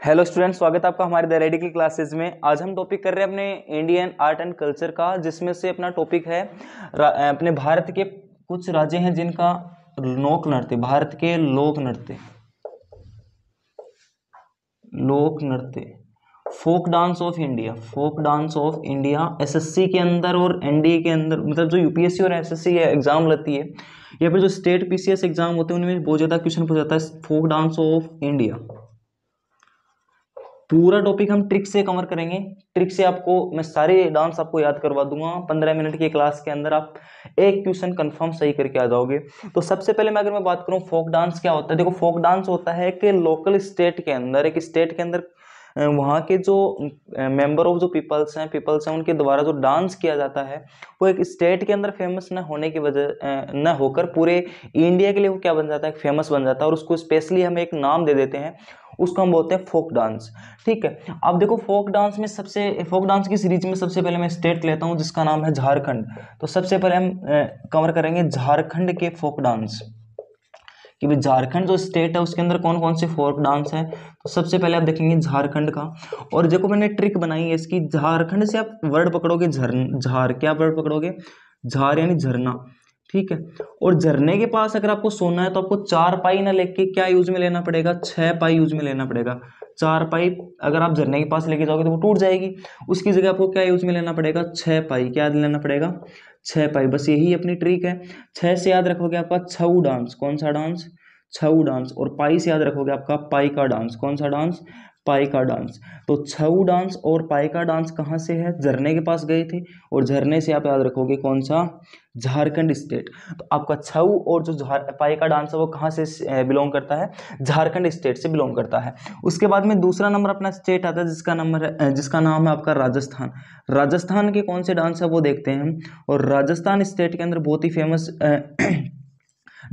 Hello students, स्वागत है आपका हमारे द रेडिकल क्लासेस में। आज हम टॉपिक कर रहे हैं अपने इंडियन आर्ट एंड कल्चर का, जिसमें से अपना टॉपिक है अपने भारत के कुछ राज्य हैं जिनका लोक नृत्य, भारत के लोक नृत्य folk dance of India, folk dance of India SSC के अंदर और एनडीए के अंदर, मतलब जो यूपीएससी और एसएससी एग्जाम लेती है या फिर जो स्टेट पीसीएस एग्जाम होते हैं उनमें बहुत ज्यादा क्वेश्चन पूछा जाता है फोक डांस ऑफ इंडिया। पूरा टॉपिक हम ट्रिक से कवर करेंगे। ट्रिक से आपको मैं सारे डांस आपको याद करवा दूंगा 15 मिनट की क्लास के अंदर। आप एक क्वेश्चन कंफर्म सही करके आ जाओगे। तो सबसे पहले मैं बात करूं फोक डांस क्या होता है। देखो, फोक डांस होता है कि लोकल स्टेट के अंदर, एक स्टेट के अंदर वहाँ के जो मेंबर ऑफ जो पीपल्स हैं उनके द्वारा जो डांस किया जाता है वो एक स्टेट के अंदर फेमस न होने की वजह न होकर पूरे इंडिया के लिए वो क्या बन जाता है, फेमस बन जाता है। और उसको स्पेशली हम एक नाम दे देते हैं, उसको हम बोलते हैं फोक डांस। ठीक है, अब देखो फोक डांस की सीरीज में सबसे पहले मैं स्टेट लेता हूं जिसका नाम है झारखंड। तो सबसे पहले हम कवर करेंगे झारखंड के फोक डांस कि भाई झारखंड जो स्टेट है उसके अंदर कौन कौन से फोक डांस है। तो सबसे पहले आप देखेंगे झारखंड का। और देखो मैंने ट्रिक बनाई है इसकी, झारखंड से आप वर्ड पकड़ोगे झार, क्या वर्ड पकड़ोगे, झार यानी झरना। ठीक है, और झरने के पास अगर आपको सोना है तो आपको 4 पाई ना लेके क्या यूज में लेना पड़ेगा, 6 पाई यूज में लेना पड़ेगा। 4 पाई अगर आप झरने के पास लेके जाओगे तो वो टूट जाएगी, उसकी जगह आपको क्या यूज में लेना पड़ेगा, 6 पाई। क्या लेना पड़ेगा, 6 पाई। बस यही अपनी ट्रिक है। 6 से याद रखोगे आपका छऊ डांस, कौन सा डांस, छऊ डांस। और पाई से याद रखोगे आपका पाई का डांस, कौन सा डांस, पाई का डांस। तो छऊ डांस और पाई का डांस कहाँ से है, झरने के पास गए थे, और झरने से आप याद रखोगे कौन सा, झारखंड स्टेट। तो आपका छऊ और जो पाई का डांस है वो कहाँ से बिलोंग करता है, झारखंड स्टेट से बिलोंग करता है। उसके बाद में दूसरा नंबर अपना स्टेट आता है जिसका नाम है आपका राजस्थान। राजस्थान के कौन से डांस है वो देखते हैं हम। और राजस्थान स्टेट के अंदर बहुत ही फेमस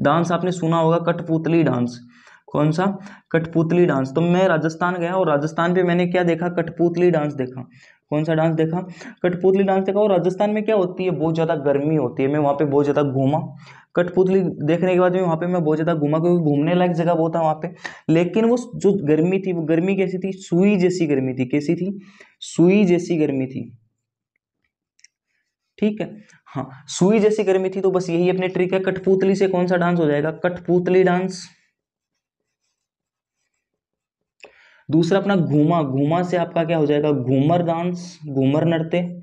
डांस आपने सुना होगा, कठपुतली डांस। कौन सा, कठपुतली डांस। तो मैं राजस्थान गया और राजस्थान पे मैंने क्या देखा, कठपुतली डांस देखा। कौन सा डांस देखा, कठपुतली डांस देखा। और राजस्थान में क्या होती है, बहुत ज्यादा गर्मी होती है। मैं वहाँ पे बहुत ज्यादा घूमा, कठपुतली देखने के बाद में वहाँ पे मैं बहुत ज्यादा घूमा, क्योंकि घूमने लायक जगह बहुत है वहाँ पे। लेकिन वो जो गर्मी थी, वो गर्मी कैसी थी, सुई जैसी गर्मी थी। कैसी थी, सुई जैसी गर्मी थी। ठीक है, हाँ, सुई जैसी गर्मी थी। तो बस यही अपनी ट्रिक है, कठपुतली से कौन सा डांस हो जाएगा, कठपुतली डांस। दूसरा अपना घूमा, घूमा से आपका क्या हो जाएगा, घूमर डांस, घूमर नृत्य।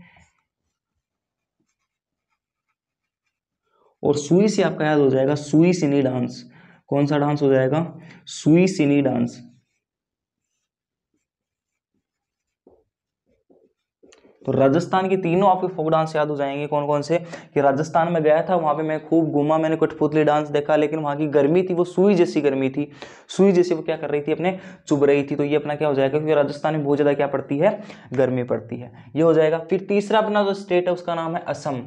और सुई से आपका याद हो जाएगा सुई सिनी डांस। कौन सा डांस हो जाएगा, सुई सिनी डांस। तो राजस्थान के तीनों आपके फोक डांस याद हो जाएंगे। कौन कौन से, कि राजस्थान में गया था, वहां पे मैं खूब घूमा, मैंने कठपुतली डांस देखा, लेकिन वहां की गर्मी थी वो सुई जैसी गर्मी थी। सुई जैसी वो क्या कर रही थी, अपने चुभ रही थी। तो ये अपना क्या हो जाएगा, क्योंकि राजस्थान में बहुत ज्यादा क्या पड़ती है, गर्मी पड़ती है। ये हो जाएगा। फिर तीसरा अपना जो स्टेट है उसका नाम है असम।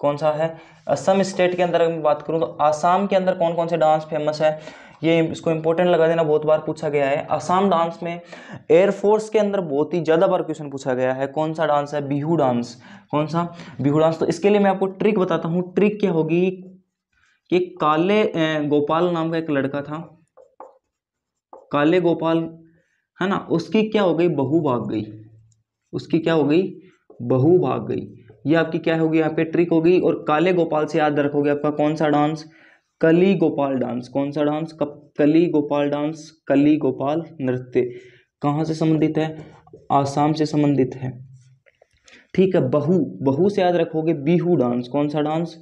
कौन सा है, असम स्टेट के अंदर अगर मैं बात करूं तो आसाम के अंदर कौन कौन से डांस फेमस है, ये इसको इंपॉर्टेंट लगा देना, बहुत बार पूछा गया है। असम डांस में एयरफोर्स के अंदर बहुत ही ज्यादा बार क्वेश्चन पूछा गया है। कौन सा डांस है, बिहू डांस। कौन सा, बिहू डांस। तो इसके लिए मैं आपको ट्रिक बताता हूँ। ट्रिक क्या होगी कि काले गोपाल नाम का एक लड़का था, काले गोपाल है ना, उसकी क्या हो गई, बहू भाग गई। उसकी क्या हो गई, बहू भाग गई। ये आपकी क्या होगी, यहाँ पे ट्रिक होगी। और काले गोपाल से याद रखोगे आपका कौन सा डांस, कली गोपाल डांस। कौन सा डांस, कली गोपाल डांस, कली गोपाल नृत्य। कहाँ से संबंधित है, आसाम से संबंधित है। ठीक है, बहू, बहू से याद रखोगे बिहू डांस। कौन सा डांस,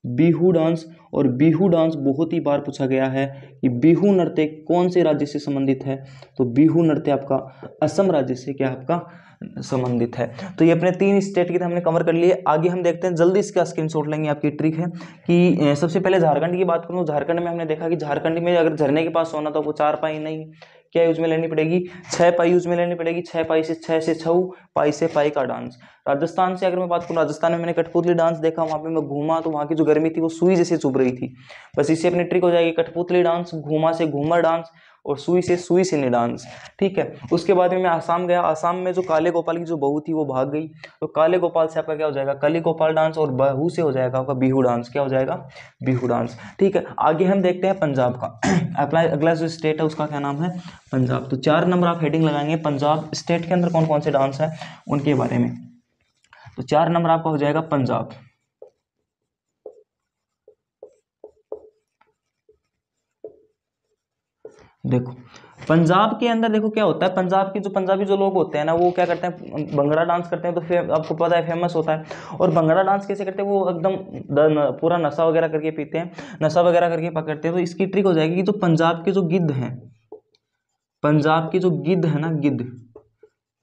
बिहू डांस। और बिहू डांस बहुत ही बार पूछा गया है कि बिहू नृत्य कौन से राज्य से संबंधित है। तो बिहू नृत्य आपका असम राज्य से क्या आपका संबंधित है। तो ये अपने 3 स्टेट की हमने कवर कर लिए। आगे हम देखते हैं, जल्दी इसका स्क्रीनशॉट लेंगे। आपकी ट्रिक है कि सबसे पहले झारखंड की बात करूँ, झारखंड में हमने देखा कि झारखंड में अगर झरने के पास होना तो वो 4 पाई नहीं, क्या यूज में लेनी पड़ेगी, 6 पाई यूज में लेनी पड़ेगी। 6 पाई से, 6 से छऊ, पाई से पाई का डांस। राजस्थान से अगर मैं बात करूँ, राजस्थान में मैंने कठपुतली डांस देखा, वहां पे मैं घूमा तो वहां की जो गर्मी थी वो सुई जैसे चुभ रही थी। बस इससे अपनी ट्रिक हो जाएगी, कठपुतली डांस, घूमा से घूमर डांस, और सुई से सुईसिनी डांस। ठीक है, उसके बाद में मैं आसाम गया। आसाम में जो काले गोपाल की जो बहू थी वो भाग गई, तो काले गोपाल से आपका क्या हो जाएगा, कली गोपाल डांस, और बहू से हो जाएगा आपका बिहू डांस। क्या हो जाएगा, बिहू डांस। ठीक है, आगे हम देखते हैं पंजाब का। अपना अगला जो स्टेट है उसका क्या नाम है, पंजाब। तो 4 नंबर आप हेडिंग लगाएंगे पंजाब स्टेट के अंदर कौन कौन से डांस है उनके बारे में। तो 4 नंबर आपका हो जाएगा पंजाब। देखो पंजाब के अंदर देखो क्या होता है, पंजाब की जो पंजाबी जो लोग होते हैं ना, वो क्या करते हैं, भंगड़ा डांस करते हैं। तो आपको पता है फेमस होता है। और भंगड़ा डांस कैसे करते हैं, वो एकदम पूरा नशा वगैरह करके पीते हैं, नशा वगैरह करके पकड़ते हैं। तो इसकी ट्रिक हो जाएगी कि जो पंजाब के जो गिद्ध हैं, पंजाब के जो गिद्ध है ना, गिद्ध,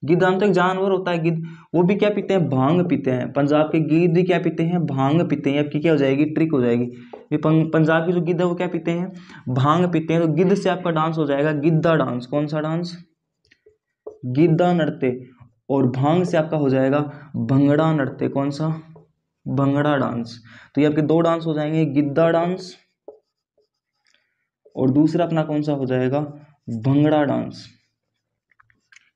गिद्ध आम तो एक जानवर होता है गिद्ध, वो भी क्या पीते हैं, भांग पीते हैं। पंजाब के गिद्ध भी क्या पीते हैं, भांग पीते हैं। आपकी क्या हो जाएगी, ट्रिक हो जाएगी। ये पंजाब की जो गिद्ध है वो क्या पीते हैं, भांग पीते हैं। तो गिद्ध से आपका डांस हो जाएगा गिद्धा डांस। कौन सा डांस, गिद्धा नृत्य। और भांग से आपका हो जाएगा भंगड़ा नृत्य। कौन सा, भंगड़ा डांस। तो ये आपके 2 डांस हो जाएंगे, गिद्धा डांस और दूसरा अपना कौन सा हो जाएगा, भंगड़ा डांस।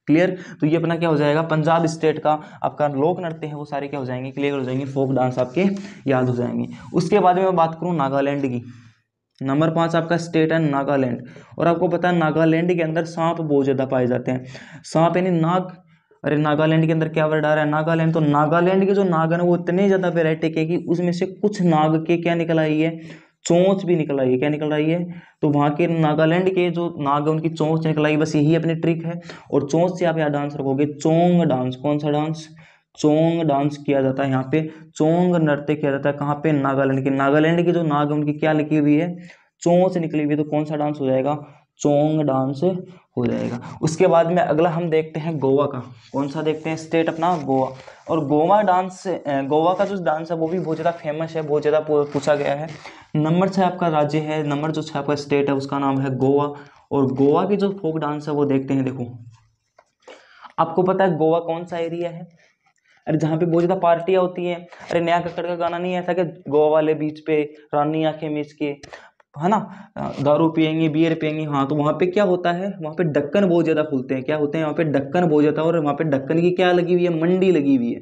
क्लियर। तो ये अपना क्या हो जाएगा, पंजाब स्टेट का आपका लोक नृत्य है वो सारे क्या हो जाएंगे, क्लियर हो जाएंगे, फोक डांस आपके याद हो जाएंगे। उसके बाद में मैं बात करूं नागालैंड की। नंबर 5 आपका स्टेट है नागालैंड। और आपको पता है नागालैंड के अंदर सांप बहुत ज्यादा पाए जाते हैं। सांप यानी नाग। अरे नागालैंड के अंदर क्या वर्ड आ रहा है, नागालैंड। तो नागालैंड के जो नाग है ना वो इतने ज्यादा वेराइटी के कि उसमें से कुछ नाग के क्या निकल आई है, चोंच भी निकल आई है। क्या निकल रही है, तो वहां के नागालैंड के जो नाग है उनकी चोंच निकल आई। बस यही अपनी ट्रिक है। और चोंच से आप यहाँ डांस रखोगे, चोंग डांस। कौन सा डांस, चोंग डांस किया जाता है यहाँ पे, चोंग नृत्य किया जाता है। कहाँ पे, नागालैंड के। नागालैंड की जो नाग है उनकी क्या लिखी हुई है, चोंच निकली हुई है। तो कौन सा डांस हो जाएगा, चोंग डांस हो जाएगा। उसके बाद में अगला हम देखते हैं गोवा का। कौन सा देखते हैं, स्टेट अपना गोवा। और गोवा डांस, गोवा का जो डांस है वो भी बहुत ज़्यादा फेमस है, बहुत ज़्यादा पूछा गया है। नंबर 6 आपका राज्य है, नंबर जो 6 आपका स्टेट है उसका नाम है गोवा। और गोवा की जो फोक डांस है वो देखते हैं। देखो आपको पता है गोवा कौन सा एरिया है, अरे जहाँ पे बहुत ज्यादा पार्टियां होती हैं। अरे नया कक्कड़ का गाना नहीं है ऐसा कि गोवा वाले बीच पे रानी आंखें मीच के, है ना, दारू पियेंगे, बियर पियेंगे। हाँ, तो वहाँ पे क्या होता है, वहाँ पे ढक्कन बहुत ज्यादा खुलते हैं। क्या होते हैं वहाँ पे, ढक्कन बहुत ज्यादा। और वहाँ पे ढक्कन की क्या लगी हुई है, मंडी लगी हुई है।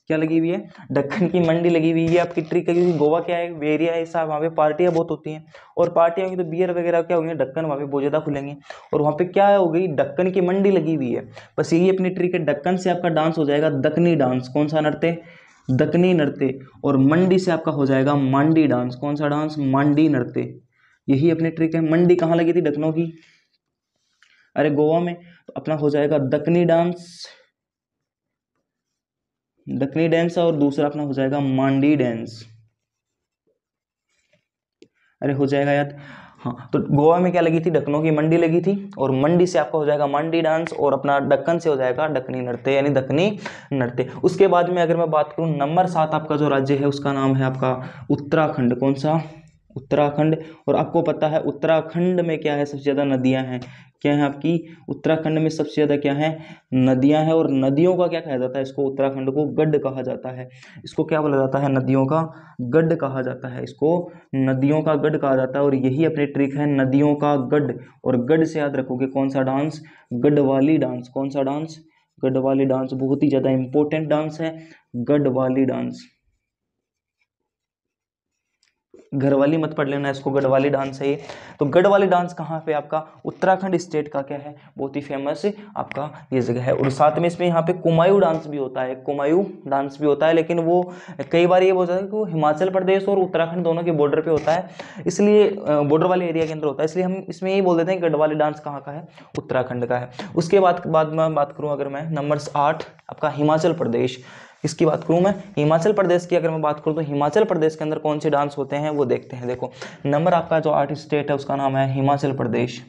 क्या लगी हुई है, ढक्कन की मंडी लगी हुई है। आपकी ट्रिक है, क्योंकि गोवा क्या है, एरिया है ऐसा, वहाँ पे पार्टियां बहुत होती हैं। और पार्टियां होंगी तो बियर वगैरह क्या होंगे, ढक्कन वहाँ पे बहुत ज्यादा खुलेंगे। और वहाँ पे क्या हो गई, ढक्कन की मंडी लगी हुई है। बस यही अपनी ट्रिक है। ढक्कन से आपका डांस हो जाएगा दक्कनी डांस। कौन सा नृत्य, दक्कनी नृत्य। और मंडी से आपका हो जाएगा मांडी डांस। कौन सा डांस, मांडी नृत्य। यही अपनी ट्रिक है। मंडी कहाँ लगी थी, ढक्कनों की, अरे गोवा में। तो अपना हो जाएगा दक्कनी डांस, दक्कनी डांस। और दूसरा अपना हो जाएगा मांडी डांस। अरे हो जाएगा याद। हाँ, तो गोवा में क्या लगी थी, ढक्कनों की मंडी लगी थी। और मंडी से आपका हो जाएगा मांडी डांस। और अपना ढक्कन से हो जाएगा दक्कनी नृत्य, यानी दक्कनी नृत्य। उसके बाद में अगर मैं बात करूं, नंबर 7 आपका जो राज्य है उसका नाम है आपका उत्तराखंड। कौन सा, उत्तराखंड। और आपको पता है उत्तराखंड में क्या है, सबसे ज्यादा नदियां हैं। क्या है आपकी, उत्तराखंड में सबसे ज्यादा क्या है, नदियां हैं। और नदियों का क्या कहा जाता है इसको, उत्तराखंड को गढ़ कहा जाता है। इसको क्या बोला जाता है, नदियों का गढ़ कहा जाता है। इसको नदियों का गढ़ कहा जाता है। और यही अपनी ट्रिक है, नदियों का गढ़। और गढ़ से याद रखोगे कौन सा डांस, गढ़वाली डांस। कौन सा डांस, गढ़वाली डांस। बहुत ही ज्यादा इंपॉर्टेंट डांस है गढ़वाली डांस। घरवाली मत पढ़ लेना इसको, गढ़वाली डांस है ये। तो गढ़वाली डांस कहाँ पे, आपका उत्तराखंड स्टेट का क्या है, बहुत ही फेमस आपका ये जगह है। और साथ में इसमें यहाँ पे कुमायूं डांस भी होता है, कुमायूं डांस भी होता है। लेकिन वो कई बार ये बोल जाता है कि वो हिमाचल प्रदेश और उत्तराखंड दोनों के बॉर्डर पे होता है, इसलिए बॉर्डर वाले एरिया के अंदर होता है, इसलिए हम इसमें यही बोल देते हैं गढ़वाली डांस कहाँ का है, उत्तराखंड का है। उसके बाद में बात करूँ अगर मैं, नंबर 8 आपका हिमाचल प्रदेश। इसकी बात करूं मैं, हिमाचल प्रदेश की अगर मैं बात करूं तो हिमाचल प्रदेश के अंदर कौन से डांस होते हैं वो देखते हैं। देखो नंबर आपका जो 8 स्टेट है उसका नाम है हिमाचल प्रदेश।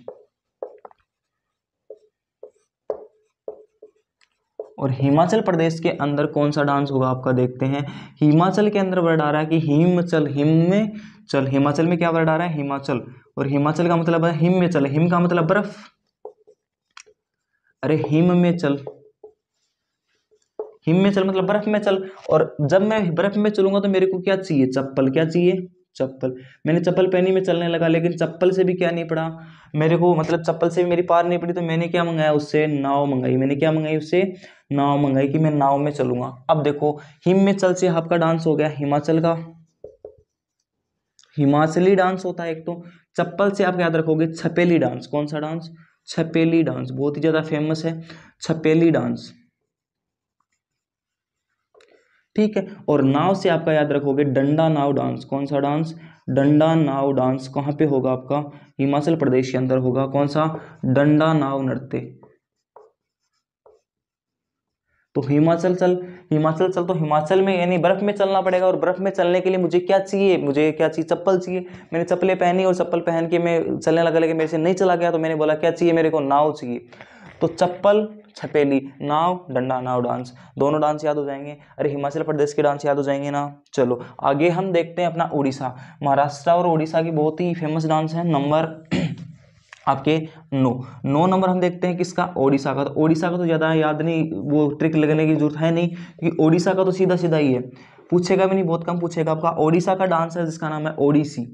और हिमाचल प्रदेश के अंदर कौन सा डांस होगा आपका, देखते हैं। हिमाचल के अंदर वर्ड आ रहा है कि हिमचल, हिम में चल। हिमाचल में क्या वर्ड आ रहा है, हिमाचल। और हिमाचल का मतलब है हिम में चल। हिम का मतलब बर्फ, अरे हिम में चल, हिम में चल मतलब बर्फ में चल। और जब मैं बर्फ में चलूंगा तो मेरे को क्या चाहिए, चप्पल। क्या चाहिए, चप्पल। मैंने चप्पल पहनी, मैं चलने लगा, लेकिन चप्पल से भी क्या नहीं पड़ा मेरे को, मतलब चप्पल से भी मेरी पार नहीं पड़ी, तो मैंने क्या मंगाया उससे, नाव मंगाई। मैंने क्या मंगाई उससे, नाव मंगाई कि मैं नाव में चलूंगा। अब देखो हिम में चल से आपका डांस हो गया हिमाचल का, हिमाचली डांस होता है एक। तो चप्पल से आप याद रखोगे छपेली डांस। कौन सा डांस, छपेली डांस, बहुत ही ज्यादा फेमस है छपेली डांस, ठीक है। और नाव से आपका याद रखोगे डंडा नाव डांस। कौन सा डांस, डंडा नाव डांस। कहाँ पे होगा आपका, हिमाचल प्रदेश के अंदर होगा। कौन सा, डंडा नाव नृत्य। तो हिमाचल चल तो हिमाचल में यानी बर्फ में चलना पड़ेगा, और बर्फ में चलने के लिए मुझे क्या चाहिए, मुझे क्या चाहिए, चप्पल चाहिए। मैंने चप्पलें पहनी और चप्पल पहन के मैं चलने लगा, लेकिन मेरे से नहीं चला गया, तो मैंने बोला क्या चाहिए मेरे को, नाव चाहिए। तो चप्पल छपेली, नाव डंडा नाव डांस, दोनों डांस याद हो जाएंगे। अरे हिमाचल प्रदेश के डांस याद हो जाएंगे ना। चलो आगे हम देखते हैं अपना उड़ीसा। महाराष्ट्र और उड़ीसा की बहुत ही फेमस डांस है। नंबर आपके 9 नंबर हम देखते हैं किसका, ओडिशा का। तो ओडिशा का तो ज़्यादा याद नहीं, वो ट्रिक लगने की जरूरत है नहीं, क्योंकि ओडिशा का तो सीधा सीधा ही है, पूछेगा भी नहीं, बहुत कम पूछेगा। आपका ओडिशा का डांस है जिसका नाम है ओडिसी।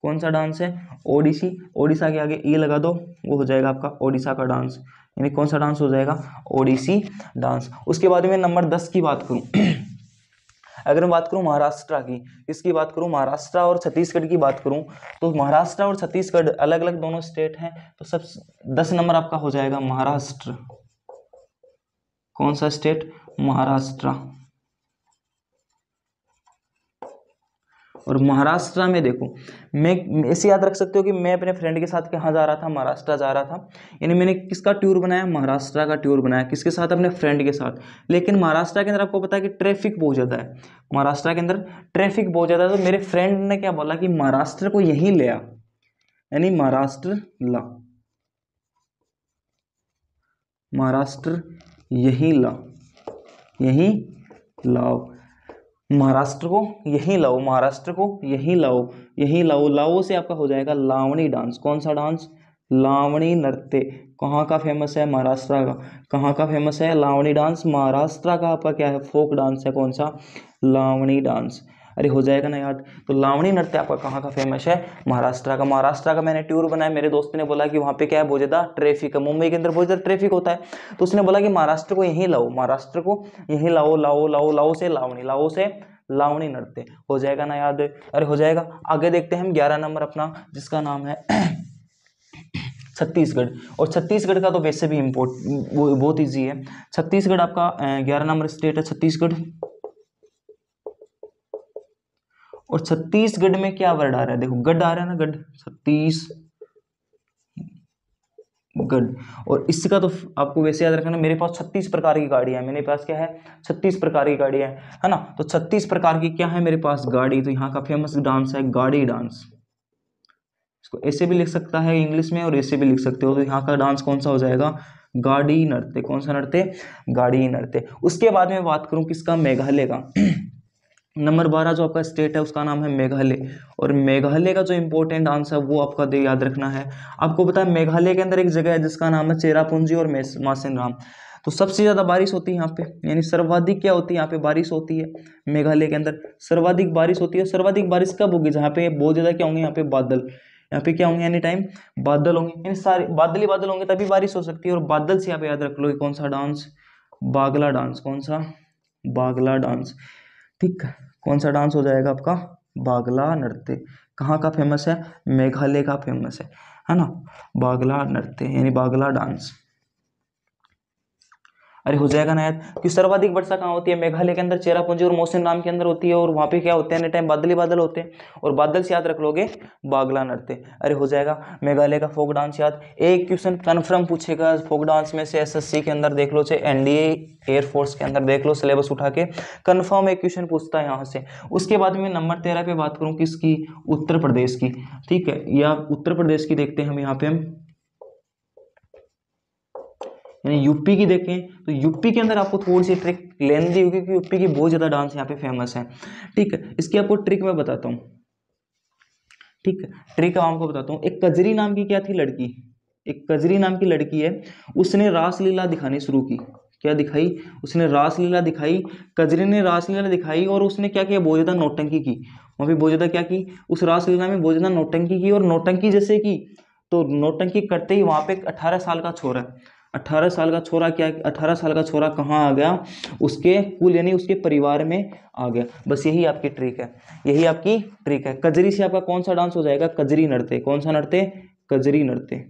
कौन सा डांस है, ओडिसी। ओडिशा के आगे ई लगा दो, वो हो जाएगा आपका ओडिशा का डांस, यानी कौन सा डांस हो जाएगा, ओडिसी डांस। उसके बाद में नंबर 10 की बात करूं अगर मैं बात करूं महाराष्ट्र की, इसकी बात करूं महाराष्ट्र और छत्तीसगढ़ की बात करूं, तो महाराष्ट्र और छत्तीसगढ़ अलग अलग दोनों स्टेट हैं। तो सब 10 नंबर आपका हो जाएगा महाराष्ट्र। कौन सा स्टेट, महाराष्ट्र। और महाराष्ट्र में देखो, मैं ऐसे याद रख सकते हो कि मैं अपने फ्रेंड के साथ कहाँ जा रहा था, महाराष्ट्र जा रहा था। यानी मैंने किसका टूर बनाया, महाराष्ट्र का टूर बनाया, किसके साथ, अपने फ्रेंड के साथ। लेकिन महाराष्ट्र के अंदर आपको पता है कि ट्रैफिक बहुत ज़्यादा है, महाराष्ट्र के अंदर ट्रैफिक बहुत ज़्यादा है। तो मेरे फ्रेंड ने क्या बोला कि महाराष्ट्र को यहीं ले आ, यानी महाराष्ट्र ला, महाराष्ट्र यहीं ला, यहीं लाओ, महाराष्ट्र को यहीं लाओ, महाराष्ट्र को यहीं लाओ, यहीं लाओ। लाओ से आपका हो जाएगा लावणी डांस। कौन सा डांस, लावणी नृत्य। कहाँ का फेमस है, महाराष्ट्र का। कहाँ का फेमस है, लावणी डांस, महाराष्ट्र का आपका क्या है, फोक डांस है। कौन सा, लावणी डांस। अरे हो जाएगा ना याद। तो लावणी नृत्य आपका कहाँ का फेमस है, महाराष्ट्र का। महाराष्ट्र का मैंने टूर बनाया, मेरे दोस्त ने बोला कि वहाँ पे क्या है, बहुत ज़्यादा ट्रैफिक है, मुंबई के अंदर बहुत ज़्यादा ट्रैफिक होता है। तो उसने बोला कि महाराष्ट्र को यहीं लाओ, महाराष्ट्र को यहीं लाओ, लाओ लाओ लाओ से लावणी, लाओ से लावणी नृत्य। हो जाएगा ना याद। अरे हो जाएगा। आगे देखते हैं हम 11 नंबर अपना, जिसका नाम है छत्तीसगढ़। और छत्तीसगढ़ का तो वैसे भी बहुत ईजी है। छत्तीसगढ़ आपका 11 नंबर स्टेट है छत्तीसगढ़। और छत्तीसगढ़ में क्या वर्ड आ रहा है, देखो गढ़ आ रहा है ना, गढ़, छत्तीसगढ़। और इसका तो आपको वैसे याद रखना, मेरे पास 36 प्रकार की गाड़ियां हैं, मेरे पास क्या है, 36 प्रकार की गाड़ियां हैं, है ना। तो 36 प्रकार की क्या है मेरे पास, गाड़ी। तो यहाँ का फेमस डांस है गाड़ी डांस। इसको ऐसे भी लिख सकता है इंग्लिश में, और ऐसे भी लिख सकते हो। तो यहाँ का डांस कौन सा हो जाएगा, गाड़ी नृत्य। कौन सा नृत्य, गाड़ी नृत्य। उसके बाद में बात करूं किसका, मेघालय का। नंबर 12 जो आपका स्टेट है उसका नाम है मेघालय। और मेघालय का जो इंपॉर्टेंट डांस है वो आपका याद रखना है। आपको पता है मेघालय के अंदर एक जगह है जिसका नाम है चेरापूंजी और मासिन राम। तो सबसे ज्यादा बारिश होती है यहाँ पे, यानी सर्वाधिक क्या होती है यहाँ पे, बारिश होती है। मेघालय के अंदर सर्वाधिक बारिश होती है। सर्वाधिक बारिश कब होगी, जहाँ पे बहुत ज्यादा क्या होंगे, यहाँ पे बादल, यहाँ पे क्या होंगे, एनी टाइम बादल होंगे, यानी सारे बादल ही बादल होंगे, तभी बारिश हो सकती है। और बादल से यहाँ पे याद रख लो कौन सा डांस, बागला डांस। कौन सा, बागला डांस, ठीक है। कौन सा डांस हो जाएगा आपका, बागला नृत्य। कहाँ का फेमस है, मेघालय का फेमस है ना, बागला नृत्य यानी बागला डांस। अरे हो जाएगा ना यार, कि सर्वाधिक वर्षा कहाँ होती है, मेघालय के अंदर चेरापूंजी और मौसिन राम के अंदर होती है। और वहाँ पे क्या होते हैं, एनी टाइम बादल ही बादल होते हैं। और बादल से याद रख लोगे बागला नृत्य। अरे हो जाएगा। मेघालय का फोक डांस याद। एक क्वेश्चन कन्फर्म पूछेगा फोक डांस में से, एसएससी के अंदर देख लो, चाहे एनडीए एयरफोर्स के अंदर देख लो, सिलेबस उठा के कन्फर्म एक क्वेश्चन पूछता है यहाँ से। उसके बाद में नंबर 13 पे बात करूँ किसकी, उत्तर प्रदेश की, ठीक है। या उत्तर प्रदेश की देखते हैं हम यहाँ पे, हम यानी यूपी की देखें तो यूपी के अंदर आपको थोड़ी सी ट्रिक लेंदी होगी, क्योंकि यूपी की बहुत ज्यादा डांस यहाँ पे फेमस है, ठीक है। इसकी आपको ट्रिक मैं बताता हूँ, ठीक है। ट्रिक आपको बताता हूँ। एक कजरी नाम की क्या थी लड़की, एक कजरी नाम की लड़की है, उसने रासलीला दिखानी शुरू की। क्या दिखाई, उसने रासलीला दिखाई, कजरी ने रासलीला दिखाई और उसने क्या किया, बहुत ज़्यादा नौटंकी की। वहाँ पे बहुत ज़्यादा क्या की, उस रासलीला में बहुत ज़्यादा नौटंकी की, और नौटंकी जैसे की, तो नौटंकी करते ही वहाँ पे एक 18 साल का छोरा, 18 साल का छोरा क्या, 18 साल का छोरा कहाँ आ गया, उसके कुल यानी उसके परिवार में आ गया। बस यही आपकी ट्रिक है, यही आपकी ट्रिक है। कजरी से आपका कौन सा डांस हो जाएगा, कजरी नृत्य। कौन सा नृत्य, कजरी नृत्य।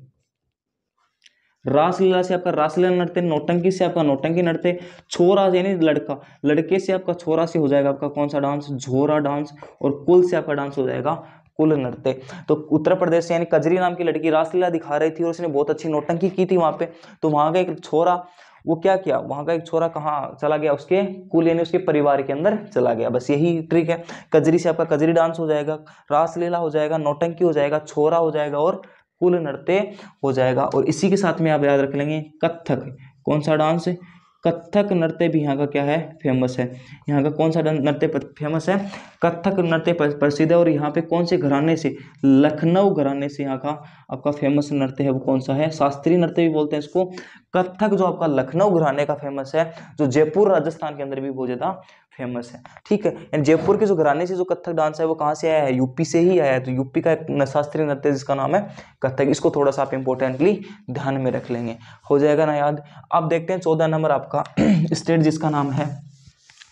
रासलीला से आपका रासलीला नृत्य, नौटंकी से आपका नौटंकी नृत्य, छोरा यानी लड़का, लड़के से आपका छोरा से हो जाएगा आपका कौन सा डांस, झोरा डांस, और कुल से आपका डांस हो जाएगा कुल नृत्य। तो उत्तर प्रदेश से यानी कजरी नाम की लड़की रासलीला दिखा रही थी और उसने बहुत अच्छी नौटंकी की थी वहां पे, तो वहां का एक छोरा वो क्या किया, वहां का एक छोरा कहाँ चला गया, उसके कुल यानी उसके परिवार के अंदर चला गया। बस यही ट्रिक है। कजरी से आपका कजरी डांस हो जाएगा, रासलीला हो जाएगा, नौटंकी हो जाएगा, छोरा हो जाएगा और कुल नृत्य हो जाएगा। और इसी के साथ में आप याद रख लेंगे कथक। कौन सा डांस, कथक नृत्य भी यहाँ का क्या है, फेमस है। यहाँ का कौन सा नृत्य फेमस है, कथक नृत्य प्रसिद्ध है। और यहाँ पे कौन से घराने से, लखनऊ घराने से यहाँ का आपका फेमस नृत्य है वो कौन सा है, शास्त्रीय नृत्य भी बोलते हैं इसको। कथक जो आपका लखनऊ घराने का फेमस है, जो जयपुर राजस्थान के अंदर भी बहुत ज्यादा फेमस है। ठीक है, यानी जयपुर के जो घराने से जो कथक डांस है वो कहाँ से आया है, यूपी से ही आया है। तो यूपी का एक शास्त्रीय नृत्य जिसका नाम है कथक, इसको थोड़ा सा आप इंपोर्टेंटली ध्यान में रख लेंगे, हो जाएगा ना याद। अब देखते हैं 14 नंबर आपका स्टेट जिसका नाम है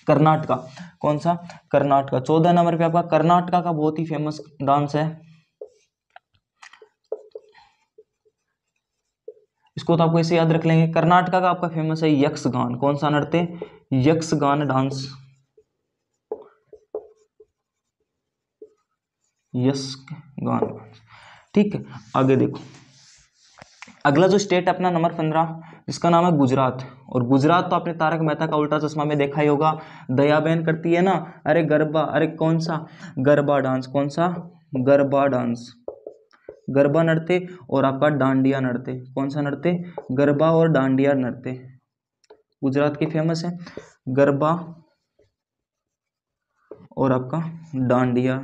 कर्नाटका। कौन सा, कर्नाटका। 14 नंबर पे आपका कर्नाटका का बहुत ही फेमस डांस है, इसको तो आपको ऐसे याद रख लेंगे। कर्नाटका का आपका फेमस है यक्षगान। कौन सा नृत्य, यक्षगान डांस, यक्षगान। ठीक है, आगे देखो अगला जो स्टेट है अपना नंबर 15 जिसका नाम है गुजरात। और गुजरात तो आपने तारक मेहता का उल्टा चश्मा में देखा ही होगा, दया बहन करती है ना, अरे गरबा, अरे कौन सा, गरबा डांस। कौन सा, गरबा डांस, गरबा नृत्य और आपका डांडिया नृत्य। कौन सा नृत्य, गरबा और डांडिया नृत्य गुजरात की फेमस है, गरबा और आपका डांडिया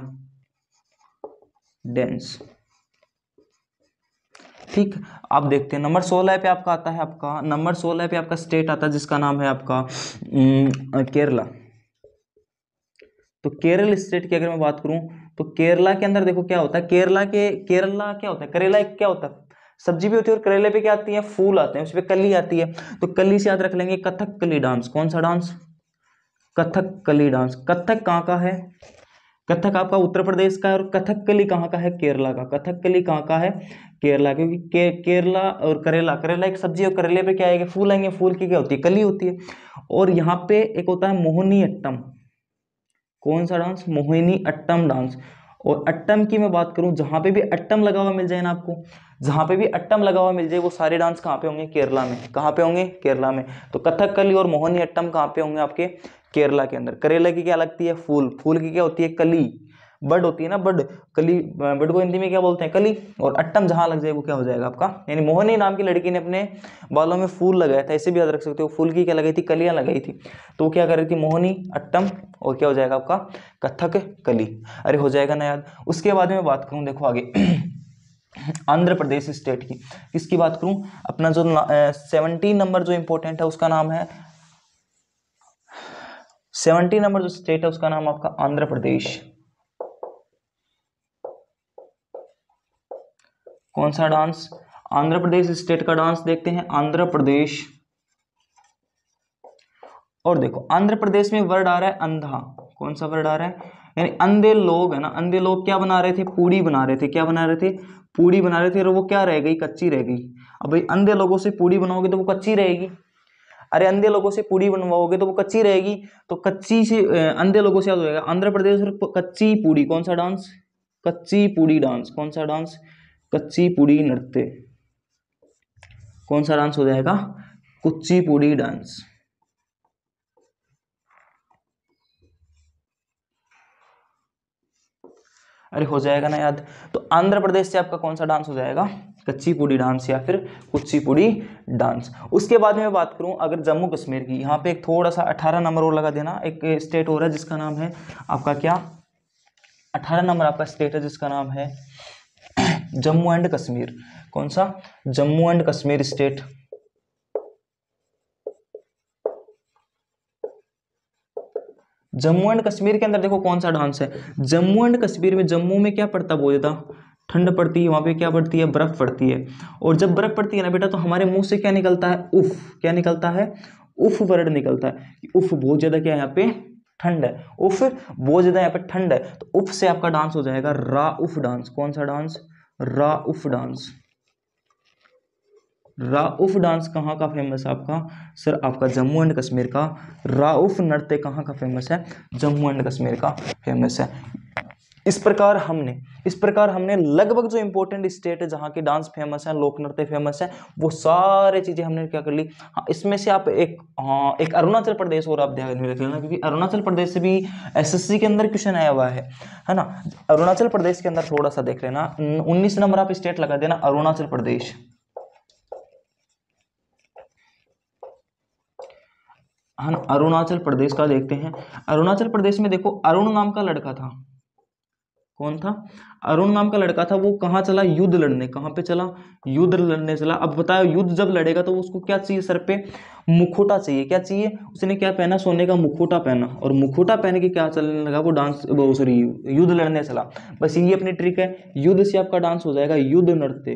डांस। ठीक, आप देखते हैं नंबर 16 पे आपका आता है, आपका नंबर 16 पे आपका स्टेट आता है जिसका नाम है आपका केरला। तो केरल स्टेट की अगर मैं बात करूं तो केरला के अंदर देखो क्या होता है, केरला क्या होता है, करेला एक क्या होता है, सब्जी भी होती है, और करेले पे क्या आती है, फूल आते हैं, उसपे कली आती है। तो कली से याद रख लेंगे कथकली डांस। कौन सा डांस, कथकली डांस। कथक कहाँ का है, कथक आपका उत्तर प्रदेश का है, और कथकली कहाँ का है, केरला का। कथकली कहाँ का है, केरला। क्योंकि केरला और करेला, करेला एक सब्जी और करेले पे क्या आएगा, फूल आएंगे, फूल की क्या होती है, कली होती है। और यहाँ पे एक होता है मोहिनी अट्टम। कौन सा डांस, मोहिनी अट्टम डांस। और अट्टम की मैं बात करूं, जहां पे भी अट्टम लगा हुआ मिल जाए ना आपको, जहां पे भी अट्टम लगा हुआ मिल जाए वो सारे डांस कहाँ पे होंगे, केरला में। कहाँ पे होंगे, केरला में। तो कथकली और मोहिनी अट्टम कहाँ पे होंगे, आपके केरला के अंदर। करेला की क्या लगती है, फूल, फूल की क्या होती है, कली, बड होती है ना, बड, कली, बड को हिंदी में क्या बोलते हैं, कली। और अट्टम जहां लग जाए वो क्या हो जाएगा आपका, यानी मोहिनी नाम की लड़की ने अपने बालों में फूल लगाया था, ऐसे भी याद रख सकते हो, फूल की क्या लगाई थी, कलियां लगाई थी। तो वो क्या कर रही थी, मोहिनी अट्टम, और क्या हो जाएगा आपका, कथक कली। अरे हो जाएगा ना याद। उसके बाद में बात करूं, देखो आगे आंध्र प्रदेश स्टेट की, किसकी बात करूं, अपना जो 17 नंबर जो इंपॉर्टेंट है उसका नाम है, 17 नंबर जो स्टेट है उसका नाम आपका आंध्र प्रदेश। कौन सा डांस, आंध्र प्रदेश स्टेट का डांस देखते हैं, आंध्र प्रदेश। और देखो आंध्र प्रदेश में वर्ड आ रहा है अंधा। कौन सा वर्ड आ रहा है, यानी अंधे लोग है ना, अंधे लोग क्या बना रहे थे, पूड़ी बना रहे थे। क्या बना रहे थे, पूड़ी बना रहे थे, और वो क्या रह गई, कच्ची रह गई। अब भाई अंधे लोगों से पूड़ी बनाओगे तो वो कच्ची रहेगी। अरे अंधे लोगों से पूड़ी बनवाओगे तो वो कच्ची रहेगी। तो कच्ची से अंधे लोगों से याद हो जाएगा आंध्र प्रदेश और कच्ची पूड़ी। कौन सा डांस, कच्ची पूड़ी डांस। कौन सा डांस, कच्ची पूड़ी नृत्य। कौन सा डांस हो जाएगा, कुचिपुड़ी डांस। अरे हो जाएगा ना याद। तो आंध्र प्रदेश से आपका कौन सा डांस हो जाएगा, कच्चीपुड़ी डांस या फिर कुचिपुड़ी डांस। उसके बाद में मैं बात करूं अगर जम्मू कश्मीर की, यहाँ पे एक थोड़ा सा 18 नंबर और लगा देना, एक स्टेट और है जिसका नाम है आपका क्या, 18 नंबर आपका स्टेट है जिसका नाम है जम्मू एंड कश्मीर। कौन सा, Jammu and Kashmir state. Jammu and Kashmir के अंदर देखो कौन सा डांस है, जम्मू एंड कश्मीर में, जम्मू में क्या पड़ता है बहुत ज़्यादा ठंड पड़ती है, वहाँ पे क्या पड़ती है, बर्फ पड़ती है। और जब बर्फ पड़ती है ना बेटा, तो हमारे मुंह से क्या निकलता है, उफ, क्या निकलता है, उफ वर्ड निकलता है। उफ बहुत ज़्यादा क्या है यहाँ पे, ठंड है, उफ बहुत ज़्यादा यहाँ पे ठंड है, तो उफ से आपका डांस हो जाएगा रा उफ डांस। कौन सा डांस, रा उफ डांस। राउफ डांस कहाँ का फेमस है आपका, सर आपका जम्मू एंड कश्मीर का। राउफ नृत्य कहाँ का फेमस है, जम्मू एंड कश्मीर का फेमस है। इस प्रकार हमने लगभग जो इंपॉर्टेंट स्टेट है जहाँ के डांस फेमस है, लोक नृत्य फेमस है, वो सारे चीजें हमने क्या कर ली। हाँ, इसमें से आप एक अरुणाचल प्रदेश और आप ध्यान में रख लेना, क्योंकि अरुणाचल प्रदेश से भी एसएससी के अंदर क्वेश्चन आया हुआ है ना। अरुणाचल प्रदेश के अंदर थोड़ा सा देख लेना, 19 नंबर आप स्टेट लगा देना अरुणाचल प्रदेश। हाँ, अरुणाचल प्रदेश का देखते हैं। अरुणाचल प्रदेश में देखो अरुण नाम का लड़का था, कौन था, अरुण नाम का लड़का था। वो कहाँ चला, युद्ध लड़ने, कहाँ पे चला, युद्ध लड़ने चला। अब बताओ युद्ध जब लड़ेगा तो उसको क्या चाहिए, सर पे मुखोटा चाहिए। क्या चाहिए, उसने क्या पहना, सोने का मुखोटा पहना, और मुखोटा पहन के क्या चलने लगा, वो डांस, वो सॉरी युद्ध लड़ने चला। बस ये अपनी ट्रिक है, युद्ध से आपका डांस हो जाएगा युद्ध नृत्य।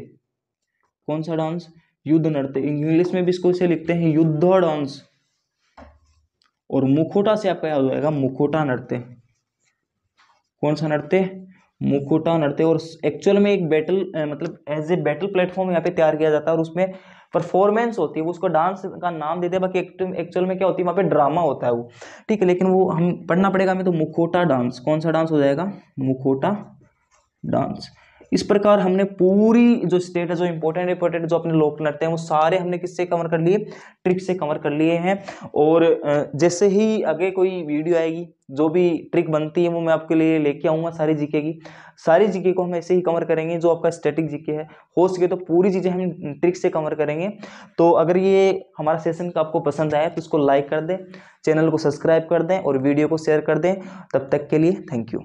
कौन सा डांस, युद्ध नृत्य। इंग्लिश में भी इसको इसे लिखते हैं युद्ध डांस। और मुखोटा से आपका हो जाएगा मुखोटा नृत्य। कौन सा नृत्य, मुखोटा नृत्य। और एक्चुअल में एक बैटल मतलब एज ए बैटल प्लेटफॉर्म यहाँ पे तैयार किया जाता है, और उसमें परफॉर्मेंस होती है, वो उसको डांस का नाम देते हैं, बाकी एक्चुअल में क्या होती है, वहाँ पे ड्रामा होता है वो, ठीक है। लेकिन वो हम पढ़ना पड़ेगा हमें, तो मुखोटा डांस। कौन सा डांस हो जाएगा, मुखोटा डांस। इस प्रकार हमने पूरी जो स्टेट है, जो इंपॉर्टेंट जो अपने लोक नृत्य हैं, वो सारे हमने किससे कवर कर लिए, ट्रिक से कवर कर लिए हैं। और जैसे ही आगे कोई वीडियो आएगी, जो भी ट्रिक बनती है वो मैं आपके लिए लेके आऊंगा। सारी जीके की, सारी जीके को हम ऐसे ही कवर करेंगे। जो आपका स्टैटिक जीके है, हो सके तो पूरी चीजें हम ट्रिक से कवर करेंगे। तो अगर ये हमारा सेशन का आपको पसंद आया तो इसको लाइक कर दें, चैनल को सब्सक्राइब कर दें और वीडियो को शेयर कर दें। तब तक के लिए थैंक यू।